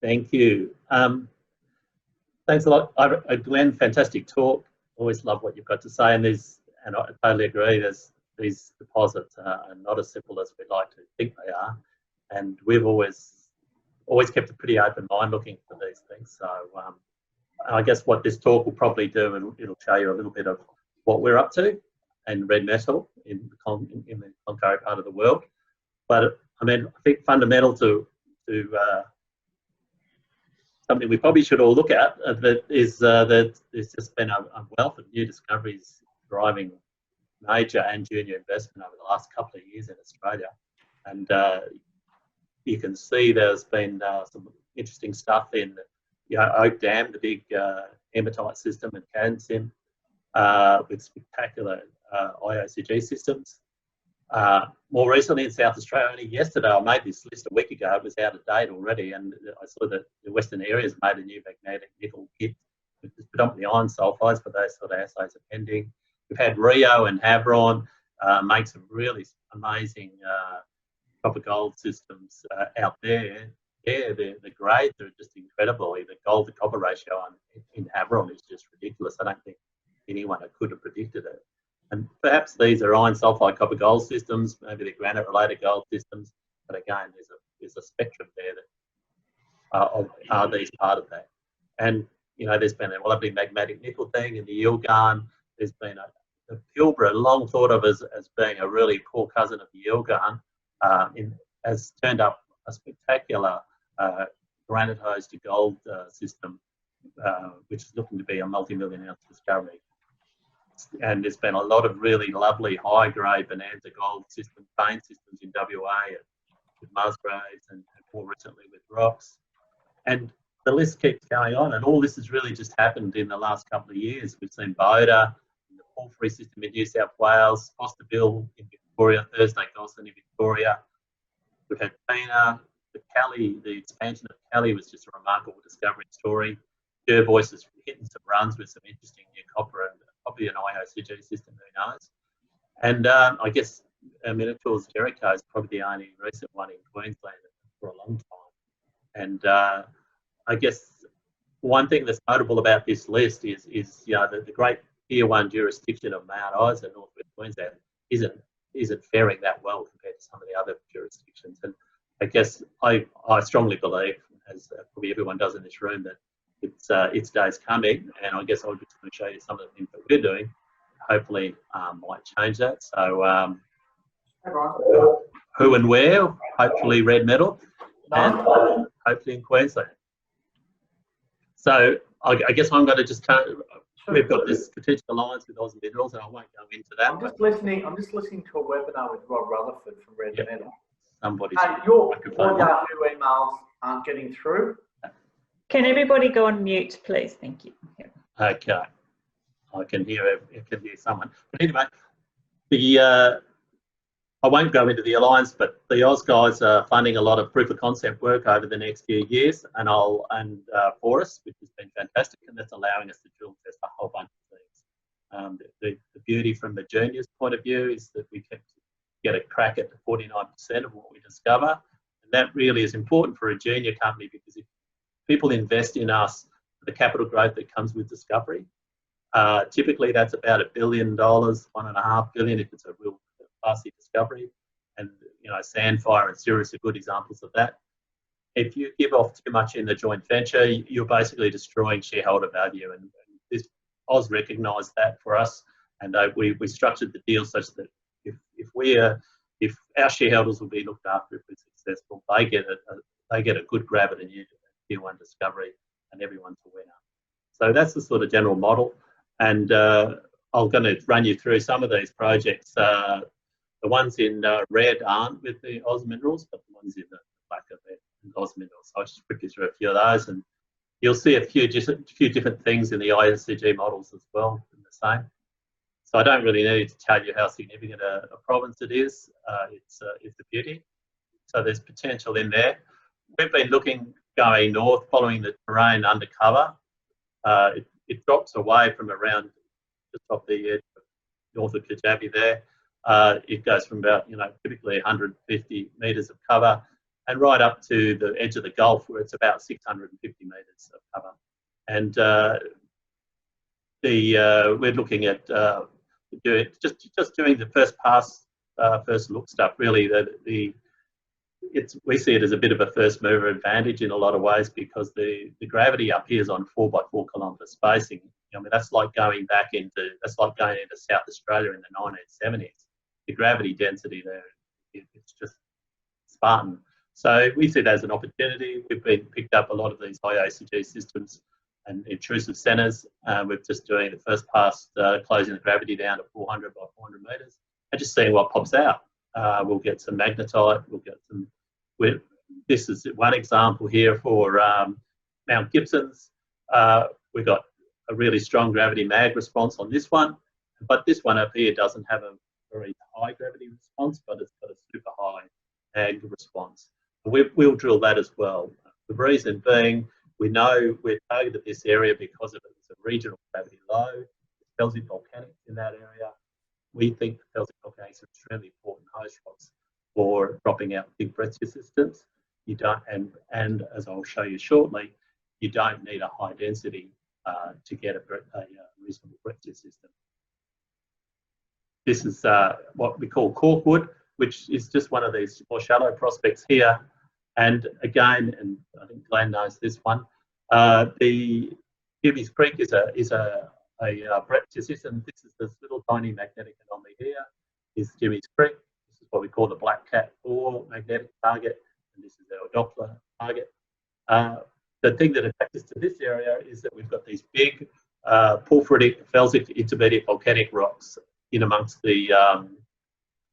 Thank you. Thanks a lot, Glenn. Fantastic talk. Always love what you've got to say, and I totally agree. These deposits are not as simple as we'd like to think they are, and we've always kept a pretty open mind looking for these things. So I guess what this talk will probably do, and it'll show you a little bit of what we're up to in red metal in the Cloncurry part of the world. But I mean, I think fundamental to something we probably should all look at that there's just been a wealth of new discoveries driving major and junior investment over the last couple of years in Australia, and you can see there's been some interesting stuff in Oak Dam, the big hematite system, and Cansim with spectacular IOCG systems. More recently in South Australia, only yesterday, I made this list a week ago, it was out of date already, and I saw that the Western Areas made a new magnetic nickel kit, which is predominantly iron sulfides, but those sort of assays are pending. We've had Rio and Havron make some really amazing copper gold systems out there. Yeah, the grades are just incredible. The gold to copper ratio in Havron is just ridiculous. I don't think anyone could have predicted it. And perhaps these are iron sulfide copper gold systems, maybe they're granite related gold systems, but again, there's a spectrum there that are these part of that. And there's been a lovely magmatic nickel thing in the Yilgarn. There's been a Pilbara, long thought of as being a really poor cousin of the Yilgarn, has turned up a spectacular granite hose to gold system, which is looking to be a multi-million ounce discovery. And there's been a lot of really lovely high-grade bonanza gold system, vein systems in WA with Musgraves and more recently with Rocks. And the list keeps going on, and all this has really just happened in the last couple of years. We've seen Boda, the porphyry system in New South Wales, Foster Bill in Victoria, Thursday Gosling in Victoria. We've had Pina, the expansion of Kelly was just a remarkable discovery story. Jervois is hitting some runs with some interesting new copper and probably an IOCG system, who knows. And I guess Minotaur's Jericho is probably the only recent one in Queensland for a long time. And I guess one thing that's notable about this list is the great tier one jurisdiction of Mount Isa, North West Queensland, isn't faring that well compared to some of the other jurisdictions. And I guess I strongly believe, as probably everyone does in this room, that its day's coming, and I guess I'll just going to show you some of the things that we're doing. Hopefully, might change that. So, who and where? Hopefully, red metal, and hopefully in Queensland. So, I guess I'm going to just we've got this strategic alliance with Oz Minerals, and I won't go into that. I'm just listening to a webinar with Rob Rutherford from Red Metal. Somebody's your Yahoo emails aren't getting through. Can everybody go on mute, please? Thank you. Okay, I can hear someone. But anyway, I won't go into the alliance, but the Oz guys are funding a lot of proof of concept work over the next few years, and for us, which has been fantastic, and that's allowing us to drill test a whole bunch of things. The beauty from the juniors' point of view is that we can get a crack at 49% of what we discover, and that really is important for a junior company, because if people invest in us for the capital growth that comes with discovery, typically that's about $1 billion, $1.5 billion if it's a real classy discovery, and Sandfire and Sirius are good examples of that. If you give off too much in the joint venture, you're basically destroying shareholder value, and this Oz recognised that for us, and we structured the deal such that if our shareholders will be looked after if we're successful, they get a good grab at a new tier one discovery, and everyone's a winner. So that's the sort of general model, and I'm going to run you through some of these projects. The ones in red aren't with the Oz Minerals, but the ones in the black are with Oz Minerals. So I'll just quickly through a few of those, and you'll see a few different things in the IOCG models as well, in the same. So I don't really need to tell you how significant a province it is. It's the beauty. So there's potential in there. We've been going north, following the terrain undercover. It drops away from around just off the edge of north of Kajabi there. It goes from about, typically 150 metres of cover and right up to the edge of the Gulf, where it's about 650 metres of cover. And we're looking at just doing the first pass, first look stuff. Really, we see it as a bit of a first mover advantage in a lot of ways, because the gravity up here is on 4x4 kilometre spacing. I mean, that's like going into South Australia in the 1970s. The gravity density there, it's just Spartan. So we see that as an opportunity. We've been picked up a lot of these IOCG systems and intrusive centres. We're just doing the first pass, closing the gravity down to 400 by 400 metres, and just seeing what pops out. We'll get some magnetite. We'll get some. This is one example here for Mount Gibson's. We've got a really strong gravity mag response on this one, but this one up here doesn't have a very high gravity response, but it's got a super high mag response. We'll drill that as well. The reason being, we know we're targeted this area because of it's a regional gravity low. It's felsic volcanics in that area. We think the felsic volcanics are extremely important host rocks for dropping out big breccia systems. You don't, and as I'll show you shortly, you don't need a high density to get a reasonable breccia system. This is what we call Corkwood, which is just one of these more shallow prospects here. And again, and I think Glenn knows this one, the Jimmy's Creek is a breccia system. This is this little tiny magnetic anomaly here. Is Jimmy's Creek. This is what we call the Black Cat 4 magnetic target, and this is our Doppler target. The thing that attracts us to this area is that we've got these big porphyritic, felsic, intermediate volcanic rocks in amongst the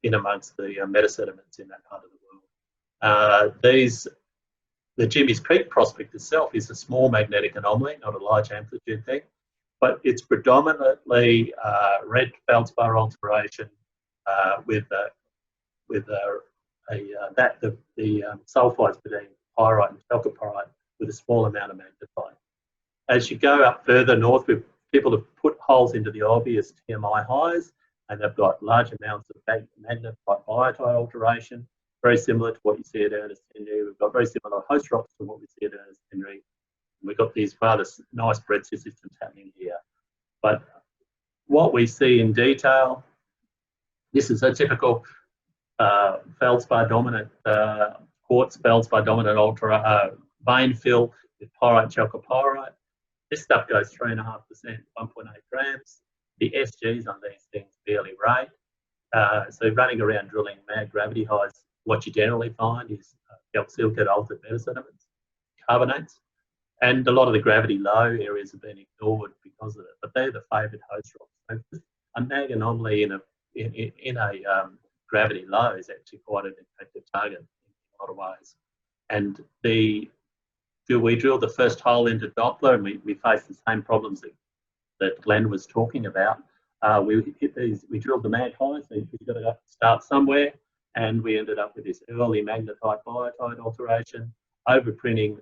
metasediments in that part of the world. The Jimmy's Creek prospect itself is a small magnetic anomaly, not a large amplitude thing, but it's predominantly red feldspar alteration with the sulfides between pyrite and chalcopyrite with a small amount of magnetite. As you go up further north, people have put holes into the obvious TMI highs, and they've got large amounts of magnetite biotite alteration, very similar to what you see at Ernest Henry. We've got very similar host rocks to what we see at Ernest Henry. And we've got these rather nice breccia systems happening here. But what we see in detail, this is a typical feldspar dominant, quartz feldspar dominant vein fill with pyrite chalcopyrite. This stuff goes 3.5%, 1.8 grams. The SGs on these things barely rate. So running around drilling mag gravity highs, what you generally find is calcilicate altered metasediments, carbonates, and a lot of the gravity low areas have been ignored because of it. But they're the favoured host rocks. So a mag anomaly in a gravity low is actually quite an effective target in a lot of ways. And we drilled the first hole into Doppler, and we faced the same problems that Glenn was talking about. We drilled the mag highs, so we've got to start somewhere, and we ended up with this early magnetite biotite alteration, overprinting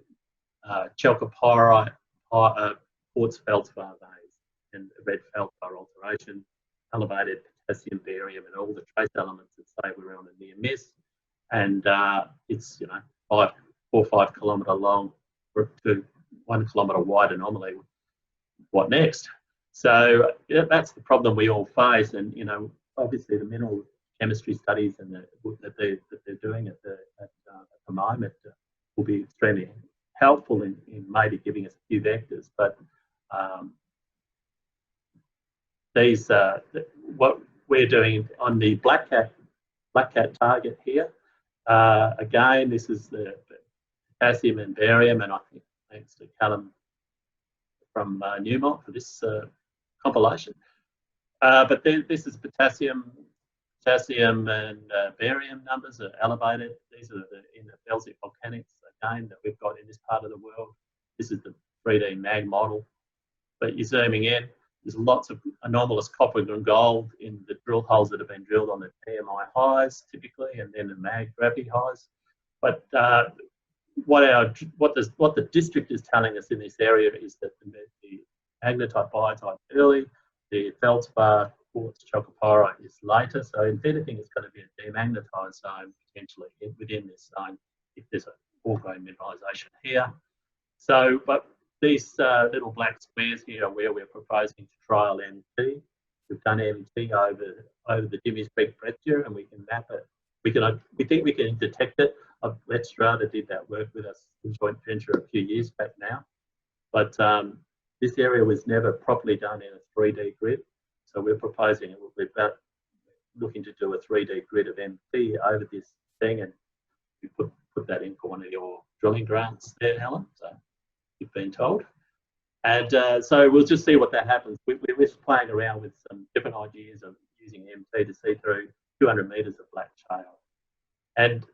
chalcopyrite, quartz feldspar veins, and red feldspar alteration, elevated potassium, barium, and all the trace elements that say we're on a near miss. And it's 4 or 5 kilometre long to 1 kilometre wide anomaly. What next? So that's the problem we all face, and obviously the mineral chemistry studies and that they're doing at the moment will be extremely helpful in maybe giving us a few vectors. But what we're doing on the Black Cat target here, again, this is the potassium and barium, and I think thanks to Callum from Newmont for this compilation. But this is potassium and barium numbers are elevated. These are in the felsic volcanics again that we've got in this part of the world. This is the 3D mag model. But you're zooming in, there's lots of anomalous copper and gold in the drill holes that have been drilled on the TMI highs typically, and then the mag gravity highs. But what the district is telling us in this area is that the magnetite biotite early, the feldspar quartz chalcopyrite is later. So if anything, it's going to be a demagnetized zone potentially within this zone if there's a foreground mineralisation here. So, but these little black squares here are where we're proposing to trial MT. We've done MT over the Jimmy's Creek breccia, and we can map it. We think we can detect it. Let Strata did that work with us in joint venture a few years back now. But this area was never properly done in a 3D grid. So we're proposing it. We're about looking to do a 3D grid of MT over this thing, and we put that in for one of your drilling grants there, Helen. So you've been told. And so we'll just see what that happens. We're just playing around with some different ideas of using MT to see through 200 metres of black shale. And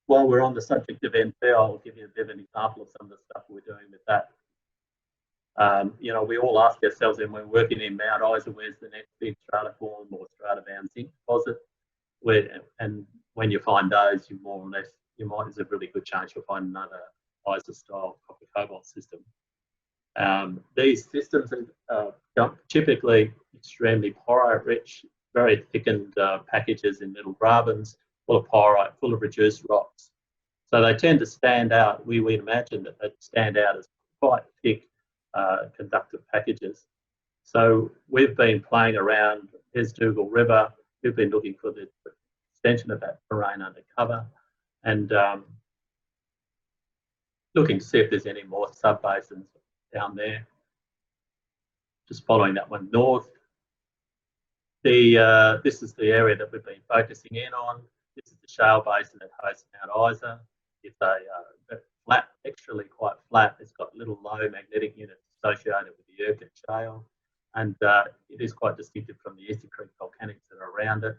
while we're on the subject of MT, I'll give you a bit of an example of some of the stuff we're doing with that. You know, we all ask ourselves when we're working in Mount Isa, where's the next big stratiform or strata-bound zinc deposit? And when you find those, you more or less, there's a really good chance you'll find another Isa-style copper cobalt system. These systems are typically extremely pyrite-rich, very thickened packages in middle grabens, full of pyrite, full of reduced rocks. So they tend to stand out. We would imagine that they stand out as quite thick conductive packages. So we've been playing around Esdougal River. We've been looking for the extension of that terrain undercover, and looking to see if there's any more sub-basins down there. Just following that one north. This is the area that we've been focusing in on. This is the shale basin that hosts Mount Isa. It's a flat, texturally quite flat. It's got little low magnetic units associated with the Urquhart shale, and it is quite distinctive from the Isa Creek volcanics that are around it.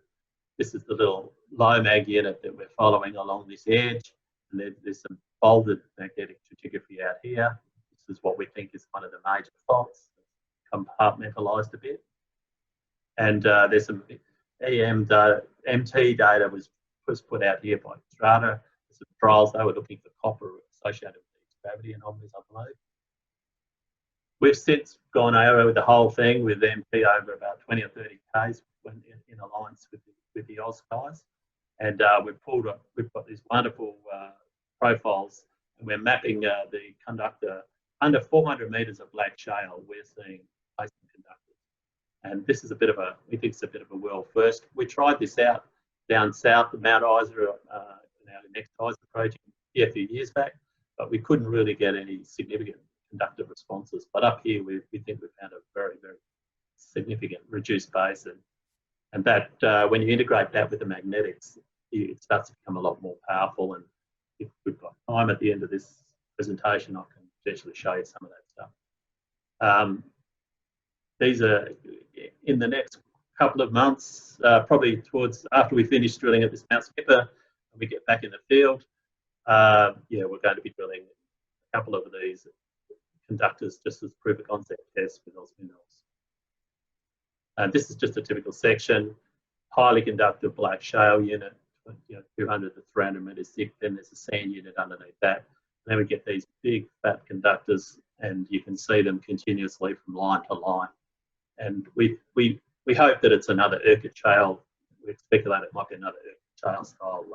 This is the little low mag unit that we're following along this edge, and there's some folded magnetic stratigraphy out here. This is what we think is one of the major faults, compartmentalised a bit. And there's some EM data, MT data was put out here by Strata. There's some trials, they were looking for copper associated with these gravity anomalies, I believe. We've since gone over the whole thing with MP over about 20 or 30 Ks in alliance with the Oz guys. And we've got these wonderful profiles, and we're mapping the conductor under 400 metres of black shale. We're seeing basement conductors. And this is we think it's a bit of a world first. We tried this out down south of Mount Isa, our next Isa project, a few years back, but we couldn't really get any significant conductive responses. But up here, we think we've found a very, very significant reduced basin. And that, when you integrate that with the magnetics, it starts to become a lot more powerful. And if we've got time at the end of this presentation, I can potentially show you some of that stuff. These are in the next couple of months, probably towards after we finish drilling at this Mount Skipper and we get back in the field. We're going to be drilling a couple of these conductors just as proof of concept tests with those minerals. This is just a typical section, highly conductive black shale unit, 200 to 300 metres thick. Then there's a sand unit underneath that. And then we get these big fat conductors, and you can see them continuously from line to line. And we hope that it's another Urquhart shale. We speculate it might be another Urquhart shale style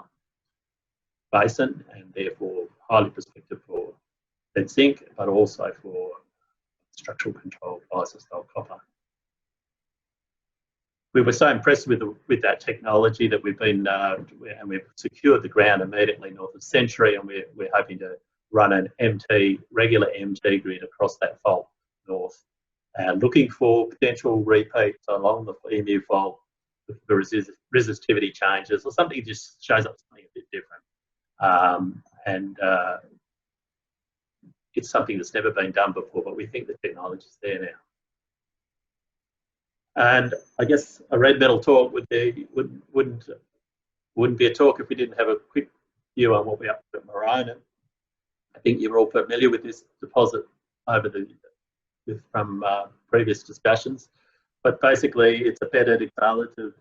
basin, and therefore highly prospective for lead zinc, but also for structural control Isa style copper. We were so impressed with that technology that we've been and we've secured the ground immediately north of Century, and we're hoping to run an regular MT grid across that fault north, looking for potential repeats along the EMU fault with the resistivity changes or something just shows up something a bit different. It's something that's never been done before, but we think the technology's there now. And I guess a red metal talk wouldn't be a talk if we didn't have a quick view on what we're up to at Maronan. I think you're all familiar with this deposit from previous discussions, but basically it's a bedded exhalative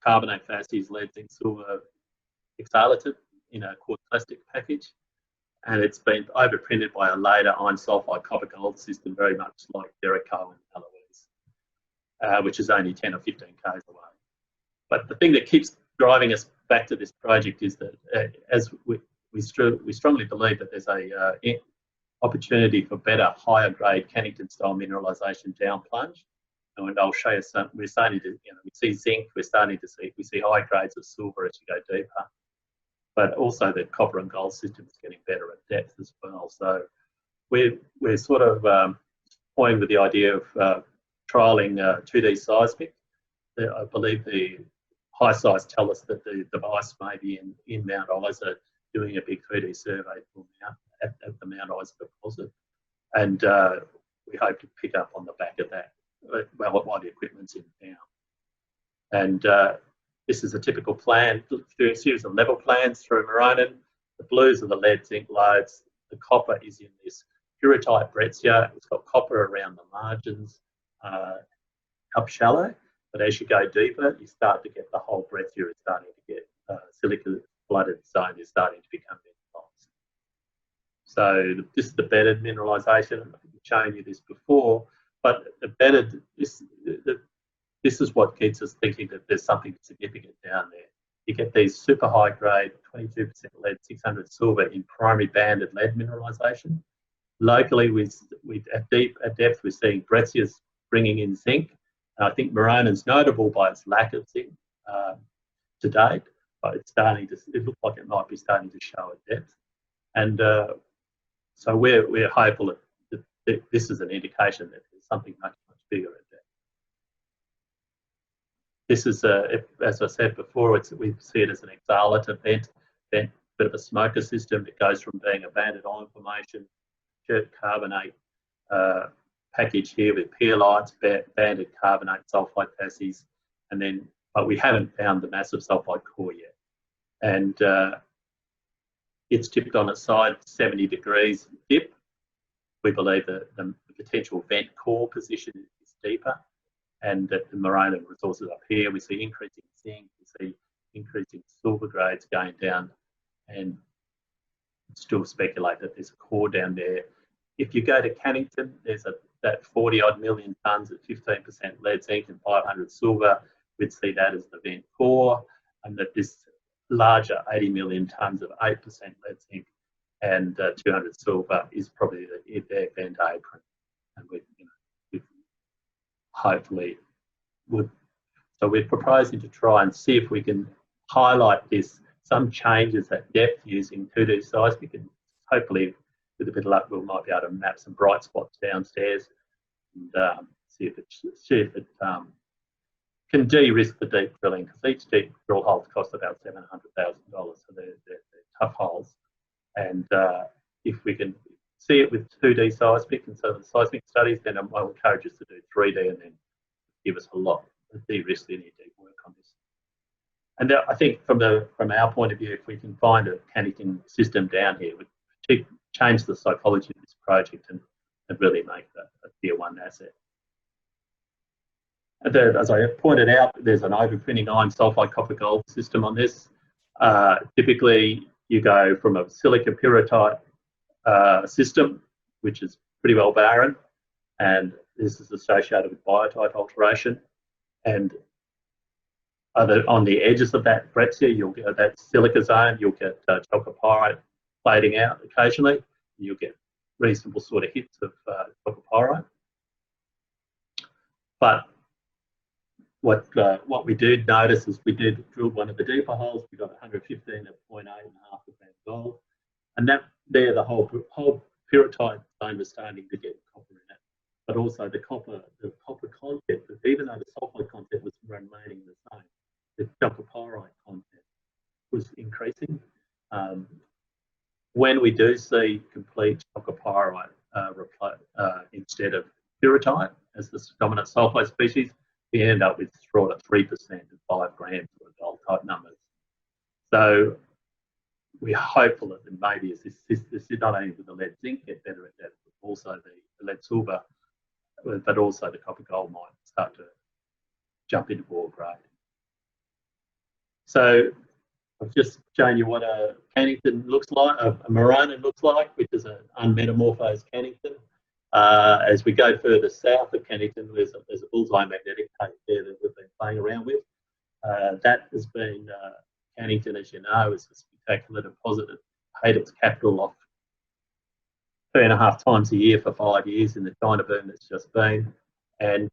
carbonate facies lead zinc silver exhalative in a quartz plastic package, and it's been overprinted by a later iron sulfide copper gold system, very much like Jericho and Eloise, which is only 10 or 15 k's away. But the thing that keeps driving us back to this project is that as we strongly believe that there's a opportunity for better, higher grade Cannington style mineralisation down plunge. And I'll show you some. We're starting to, we see zinc. We see high grades of silver as you go deeper, but also the copper and gold system is getting better at depth as well. So we're sort of toying with the idea of trialling 2D seismic. I believe the high size tell us that the device may be in Mount Isa doing a big 3D survey at the Mount Isa deposit, and we hope to pick up on the back of that while the equipment's in town. And this is a typical plan through a series of level plans through Maronan. The blues are the lead zinc lodes. The copper is in this pyrrhotite breccia. It's got copper around the margins, up shallow. But as you go deeper, you start to get the whole breccia is starting to get silica flooded zone is starting to become mineralised. So this is the bedded mineralisation. I've shown you this before, but the bedded, this is what keeps us thinking that there's something significant down there. You get these super high grade, 22% lead, 600 silver in primary banded lead mineralisation. Locally, at depth, we're seeing breccias bringing in zinc. And I think Maronan's notable by its lack of zinc to date, but it looks like it might be starting to show at depth. And so we're hopeful that this is an indication that there's something much, much bigger at depth. This is, as I said before, we see it as an exhalate vent, bit of a smoker system. It goes from being a banded iron formation, dirt carbonate package here with pearlites, banded carbonate, sulfide facies, and then, but we haven't found the massive sulfide core yet. And it's tipped on its side 70 degrees dip. We believe that the potential vent core position is deeper, and that the Maronan resources up here, we see increasing zinc, we see increasing silver grades going down, and still speculate that there's a core down there. If you go to Cannington, there's that 40 odd million tonnes at 15% lead zinc and 500 silver. We'd see that as the vent core, and that this larger 80 million tonnes of 8% lead zinc and 200 silver is probably their vent apron. And we hopefully would. So we're proposing to try and see if we can highlight some changes at depth using 2D seismic, and hopefully with a bit of luck we might be able to map some bright spots downstairs and see if it can de-risk the deep drilling, because each deep drill holes cost about $700,000, so they're tough holes. And if we can see it with 2D seismic and so the seismic studies, then I'll encourage us to do 3D and then give us a lot of de-risk any deep work on this. And I think from our point of view, if we can find a Cannington system down here, we change the psychology of this project and really make a tier 1 asset. And then, as I pointed out, there's an overprinting iron sulfide copper gold system on this. Typically, you go from a silica pyrrhotite system, which is pretty well barren, and this is associated with biotite alteration. And on the edges of that breccia, you'll get that silica zone, you'll get chalcopyrite plating out occasionally. You'll get reasonable sort of hits of chalcopyrite. But what we did notice is we did drill one of the deeper holes. We got 115 at 0.8 and 0.5 gold, and the whole pyrrhotite zone was starting to get copper in it. But also the copper content, even though the sulfide content was remaining the same, the chalcopyrite content was increasing. When we do see complete chalcopyrite instead of pyrrhotite as the dominant sulfide species, we end up with sort of 3% and 5 grams of gold type numbers. So we're hopeful that maybe this is not only with the lead zinc get better at that, but also the lead silver, but also the copper gold might start to jump into more grade. So I've just shown you what a Cannington looks like, a Maronan looks like, which is an unmetamorphosed Cannington. As we go further south of Cannington, there's a bullseye magnetic tape there that we've been playing around with. That has been Cannington, as you know, is a spectacular deposit. It paid its capital off 3.5 times a year for 5 years in the China boom that's just been. And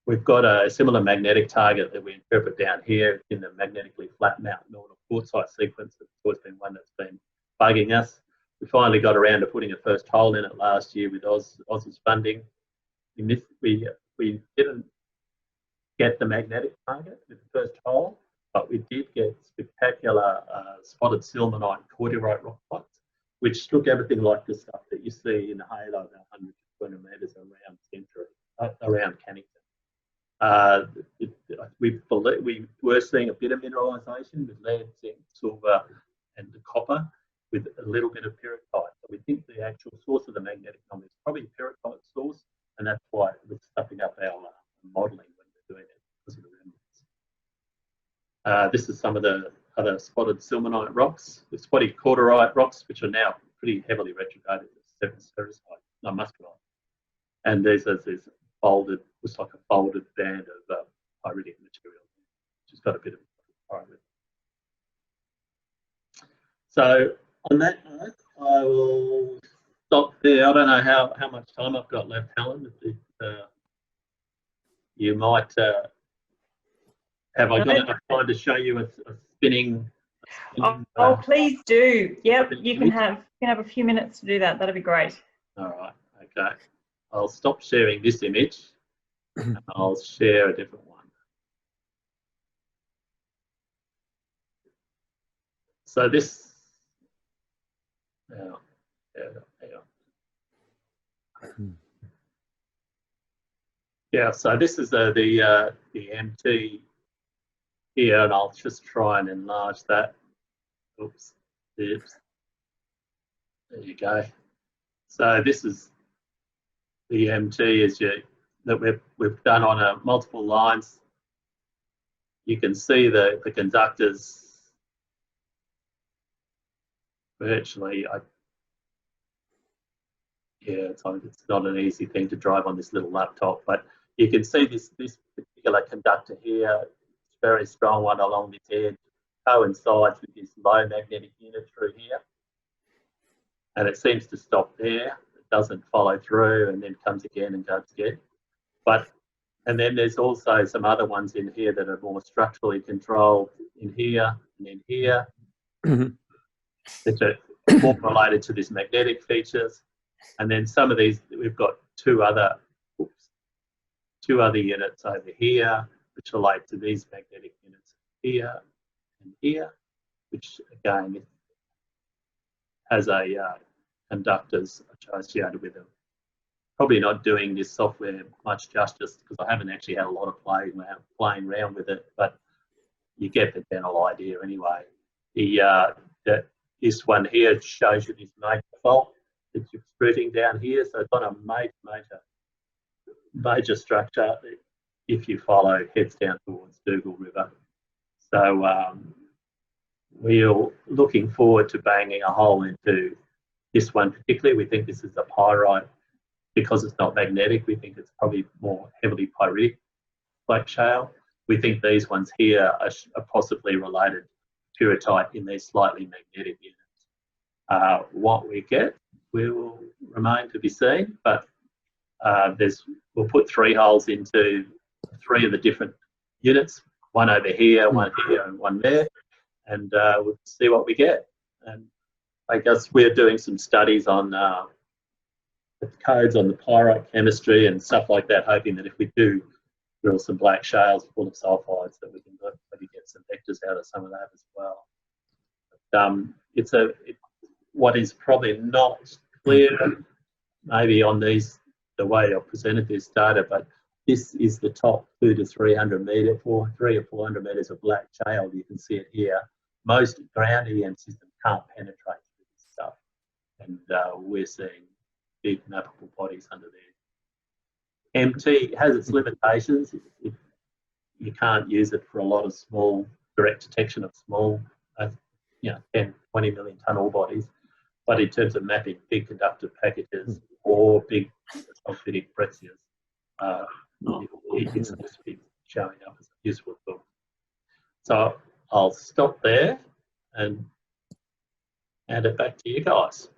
we've got a similar magnetic target that we interpret down here in the magnetically flat mountain or quartzite sequence. It's always been one that's been bugging us. We finally got around to putting a first hole in it last year with Aussies funding. We didn't get the magnetic target with the first hole, but we did get spectacular spotted silmonite cordierite rock plots, which look everything like the stuff that you see in the halo about 100 to 200 metres around Cannington. We were seeing a bit of mineralisation with lead, zinc, silver, and the copper, with a little bit of pyrrhotite. So we think the actual source of the magnetic anomaly is probably pyrrhotite source, and that's why we're stuffing up our modelling when we're doing it because of the remnants. This is some of the other spotted silmonite rocks, the spotty cordierite rocks, which are now pretty heavily retrograded to sericite, no, muscovite. And there's this folded, looks like a folded band of pyritic material, which has got a bit of pyritic. So on that note, I will stop there. I don't know how much time I've got left, Helen. You might have I got enough time to show you a spinning? Oh, please do. Yep, you can have a few minutes to do that. That'd be great. All right. Okay. I'll stop sharing this image. And I'll share a different one. So this. Yeah, so this is the MT here, and I'll just try and enlarge that. Oops. Oops. There you go. So this is the MT that we've done on multiple lines. You can see the conductors virtually. It's not an easy thing to drive on this little laptop, but you can see this particular conductor here. It's a very strong one along this edge, coincides with this low magnetic unit through here, and it seems to stop there. It doesn't follow through and then comes again and goes again. And then there's also some other ones in here that are more structurally controlled in here and in here. Which are more related to this magnetic features. And then some of these, we've got two other units over here, which relate to these magnetic units here and here, which again has a conductors associated with them. Probably not doing this software much justice because I haven't actually had a lot of playing around with it, but you get the general idea anyway. This one here shows you this major fault that's extruding down here, so it's on a major structure. If you follow, heads down towards Dougal River. So we're looking forward to banging a hole into this one particularly. We think this is a pyrite because it's not magnetic. We think it's probably more heavily pyritic black shale. We think these ones here are possibly related to pyrrhotite in these slightly magnetic units. What we get will remain to be seen, but we'll put 3 holes into 3 of the different units, one over here, one here, and one there, and we'll see what we get. And I guess we're doing some studies on the codes on the pyrite chemistry and stuff like that, hoping that if we do drill some black shales full of sulfides, that we can maybe get some vectors out of some of that as well. But, what is probably not clear, maybe on the way I presented this data, but this is the top 200 to 300 metre, 300 or 400 metres of black shale. You can see it here. Most ground EM systems can't penetrate through this stuff, and we're seeing big mappable bodies under there. MT has its limitations. You can't use it for a lot of small direct detection of small, 10, 20 million tonne ore bodies. But in terms of mapping big conductive packages or big sulfidic breccias, it's supposed to be showing up as a useful tool. So I'll stop there and hand it back to you guys.